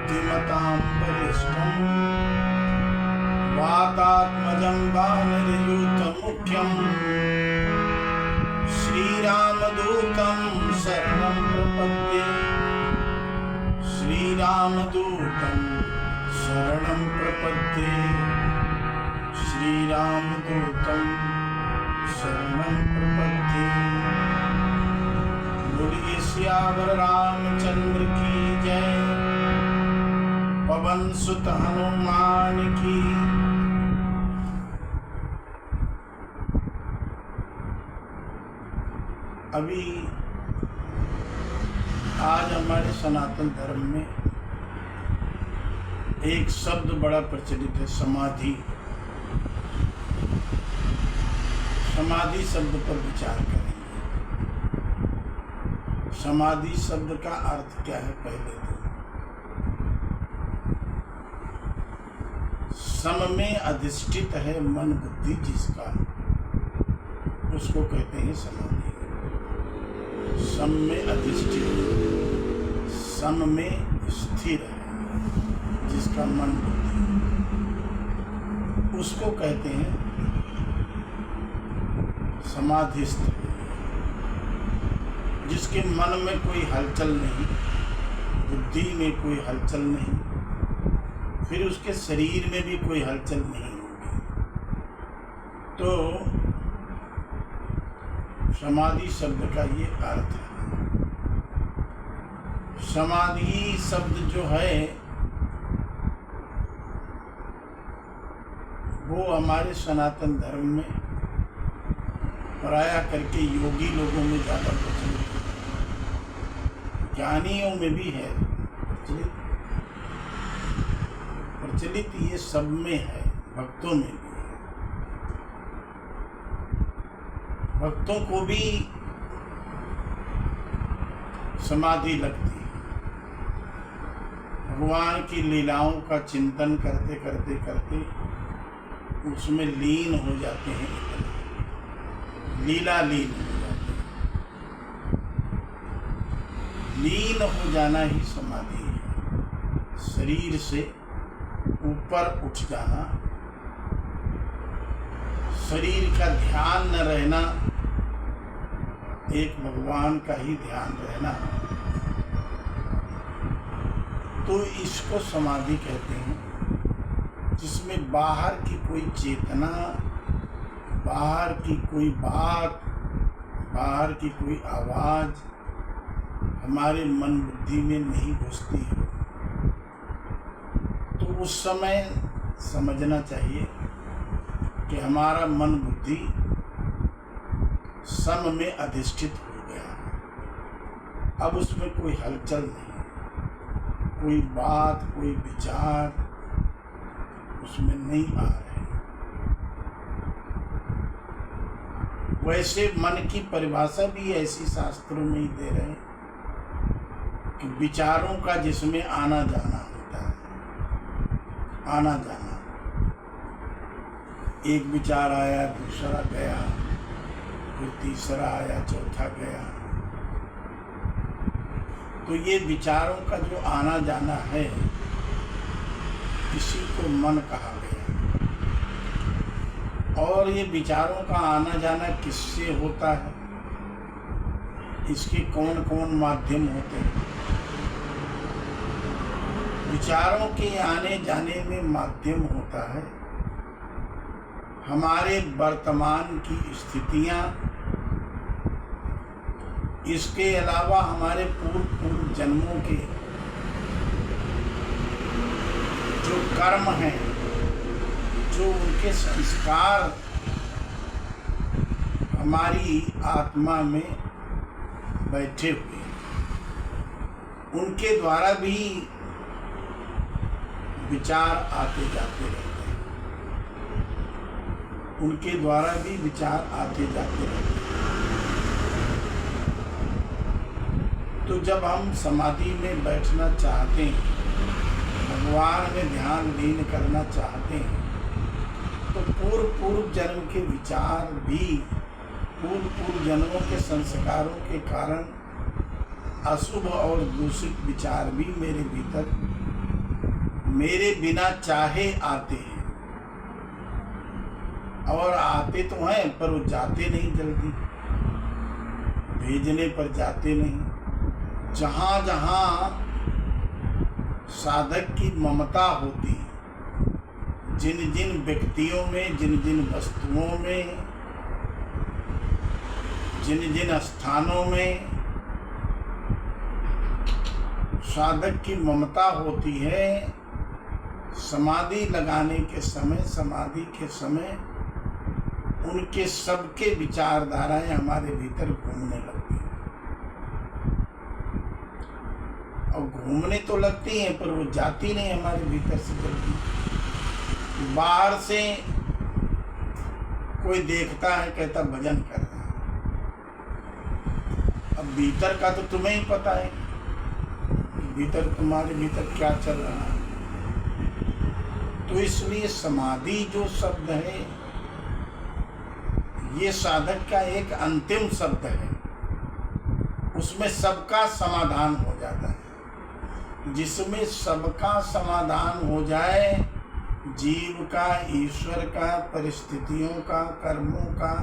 बुद्धिमतां वरिष्ठं वातात्मजं वानरयूथमुख्यं श्रीरामदूतं शरणं प्रपद्ये। श्रीरामदूतं शरणं प्रपद्ये। श्रीरामदूतं शरणं प्रपद्ये। बोलिए सियावर रामचंद्र की जय। पवन सुत हनुमान की। अभी आज हमारे सनातन धर्म में एक शब्द बड़ा प्रचलित है, समाधि। समाधि शब्द पर विचार करेंगे। समाधि शब्द का अर्थ क्या है? पहले तो सम में अधिष्ठित है मन बुद्धि जिसका, उसको कहते हैं समाधि। सम में अधिष्ठित, सम में स्थिर है जिसका मन बुद्धि, उसको कहते हैं समाधिस्थ। जिसके मन में कोई हलचल नहीं, बुद्धि में कोई हलचल नहीं, फिर उसके शरीर में भी कोई हलचल नहीं होगी। तो समाधि शब्द का ये अर्थ है। समाधि शब्द जो है वो हमारे सनातन धर्म में प्रायः करके योगी लोगों में ज़्यादा प्रचलित है, ज्ञानियों में भी है प्रचलित, ये सब में है, भक्तों में भी है। भक्तों को भी समाधि लगती है। भगवान की लीलाओं का चिंतन करते करते करते उसमें लीन हो जाते हैं, लीला लीन हो जाते हैं। लीन हो जाना ही समाधि है। शरीर से ऊपर उठ जाना, शरीर का ध्यान न रहना, एक भगवान का ही ध्यान रहना, तो इसको समाधि कहते हैं। जिसमें बाहर की कोई चेतना, बाहर की कोई बात, बाहर की कोई आवाज हमारे मन बुद्धि में नहीं घुसती है। तो उस समय समझना चाहिए कि हमारा मन बुद्धि सम में अधिष्ठित हो गया। अब उसमें कोई हलचल नहीं, कोई बात, कोई विचार उसमें नहीं आ रहे। वैसे मन की परिभाषा भी ऐसी शास्त्रों में ही दे रहे हैं कि विचारों का जिसमें आना जाना होता है, आना जाना, एक विचार आया, दूसरा गया, फिर तीसरा आया, चौथा गया। तो ये विचारों का जो आना जाना है, इसी को मन कहा गया। और ये विचारों का आना जाना किससे होता है, इसके कौन कौन माध्यम होते हैं? विचारों के आने जाने में माध्यम होता है हमारे वर्तमान की स्थितियां, इसके अलावा हमारे पूर्व जन्मों के जो कर्म हैं, जो उनके संस्कार हमारी आत्मा में बैठे हुए, उनके द्वारा भी विचार आते जाते रहते हैं, उनके द्वारा भी विचार आते जाते रहते हैं। तो जब हम समाधि में बैठना चाहते हैं, भगवान में ध्यान लीन करना चाहते हैं, तो पूर्व जन्म के विचार भी, पूर्व जन्मों के संस्कारों के कारण अशुभ और दूषित विचार भी मेरे भीतर मेरे बिना चाहे आते हैं, और आते तो हैं पर वो जाते नहीं जल्दी, भेजने पर जाते नहीं। जहाँ जहाँ साधक की ममता होती, जिन जिन व्यक्तियों में, जिन जिन वस्तुओं में, जिन जिन स्थानों में साधक की ममता होती है, समाधि लगाने के समय, समाधि के समय उनके सबके विचारधाराएं हमारे भीतर घूमने लगती हैं। और घूमने तो लगती हैं पर वो जाती नहीं हमारे भीतर से जल्दी। बाहर से कोई देखता है, कहता भजन कर रहा है, अब भीतर का तो तुम्हें ही पता है कि भीतर, तुम्हारे भीतर क्या चल रहा है। तो इसलिए समाधि जो शब्द है, ये साधक का एक अंतिम शब्द है, उसमें सबका समाधान हो जाता है। जिसमें सबका समाधान हो जाए, जीव का, ईश्वर का, परिस्थितियों का, कर्मों का,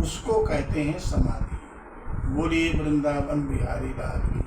उसको कहते हैं समाधि। बोलिए वृंदावन बिहारी लाल की।